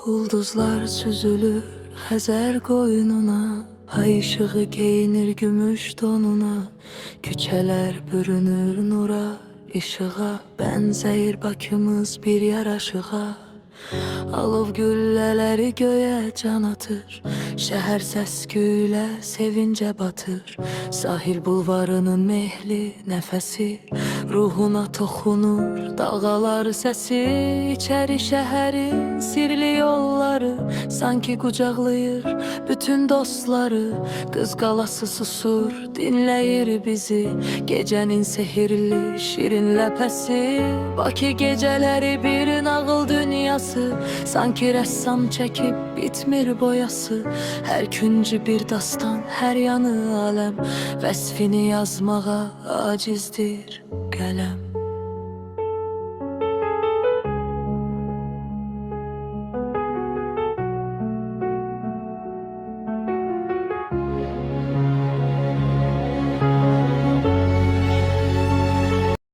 Ulduzlar süzülür Xəzər qoynuna, ay işığı geyinir gümüş donuna. Küçələr bürünür nura, işığa, bənzəyir Bakımız bir yaraşığa. Alov güllələri göyə can atır, şəhər səsküylə sevincə batır. Sahil bulvarının mehli nəfəsi ruhuna toxunur, dalğalar səsi. İçəri şəhərin sirli yolları sanki qucaqlayır bütün dostları. Qız qalası susur, dinləyir bizi, gecənin sehirli şirin ləpəsi. Bakı gecələri bir nağıl dünyası, sanki rəssam çəkib bitmir boyası. Hər küncü bir dastan, hər yanı aləm, vəsfini yazmağa acizdir qələm.